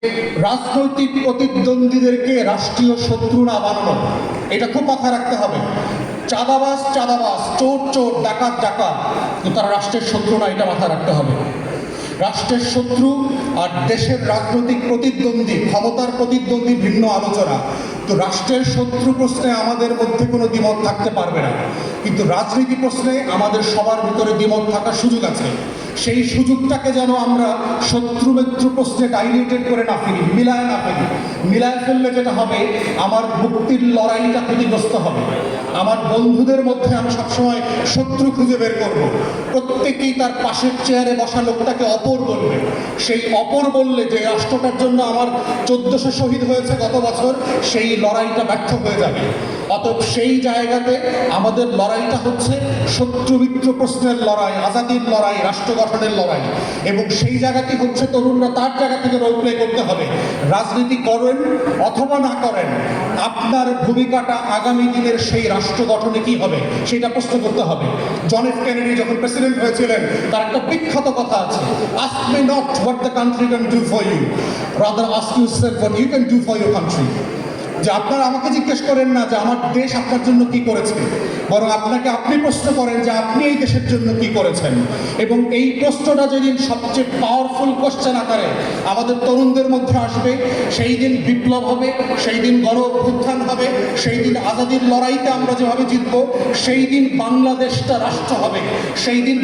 রাজনৈতিক প্রতিদ্বন্দ্বীদেরকে রাষ্ট্রীয় শত্রু না বানানো, এটা খুব মাথায় রাখতে হবে। চাঁদাবাজ চাঁদাবাজ, চোর চোর, ডাকাত ডাকাত, কিন্তু তারা রাষ্ট্রের শত্রু না, এটা মাথায় রাখতে হবে। রাষ্ট্রের শত্রু আর দেশের রাজনৈতিক প্রতিদ্বন্দ্বী, ক্ষমতার প্রতিদ্বন্দ্বী ভিন্ন আলোচনা। তো রাষ্ট্রের শত্রু প্রশ্নে আমাদের মধ্যে কোনো দ্বিমত থাকতে পারবে না, কিন্তু রাজনীতি প্রশ্নে আমাদের সবার ভিতরে দ্বিমত থাকার সুযোগ আছে। সেই সুযোগটাকে যেন আমরা শত্রু মিত্র প্রশ্নে ডাইলিউটেড করে না ফেলি, মিলায় না ফেলি। মিলায় ফেললে যেটা হবে, আমার মুক্তির লড়াইটা ক্ষতিগ্রস্ত হবে। আমার বন্ধুদের মধ্যে আমি সবসময় শত্রু খুঁজে বের করব। প্রত্যেকেই তার পাশের চেয়ারে বসা লোকটাকে অপর বলবে। সেই অপর বললে যে রাষ্ট্রটার জন্য আমার 1400 শহীদ হয়েছে গত বছর, সেই লড়াইটা ব্যর্থ হয়ে যাবে। অতএব সেই জায়গাতে আমাদের লড়াইটা হচ্ছে শত্রু মিত্র প্রশ্নের লড়াই, আজাদির লড়াই, রাষ্ট্র গঠনের লড়াই। এবং সেই জায়গাটি হচ্ছে তরুণরা তার জায়গা থেকে রোল প্লে করতে হবে। রাজনীতি করেন অথবা না করেন, আপনার ভূমিকাটা আগামী দিনের সেই রাষ্ট্র গঠনে কি হবে সেটা প্রশ্ন করতে হবে। জন এফ কেনেডি যখন প্রেসিডেন্ট হয়েছিলেন, তার একটা বিখ্যাত কথা আছে, ask me not what the country can do for you, rather ask yourself what you can do for your country. যে আপনারা আমাকে জিজ্ঞেস করেন না যে আমার দেশ আপনার জন্য কি করেছে, বরং আপনাকে আপনি প্রশ্ন করেন যে আপনি এই দেশের জন্য কি করেছেন। এবং এই প্রশ্নটা যেদিন সবচেয়ে পাওয়ারফুল কোশ্চেন আকারে আমাদের তরুণদের মধ্যে আসবে, সেই দিন বিপ্লব হবে, সেই দিন গণ অভ্যুত্থান হবে, সেই দিন আজাদির লড়াইতে আমরা যেভাবে জিতবো, সেই দিন বাংলাদেশটা রাষ্ট্র হবে, সেই দিন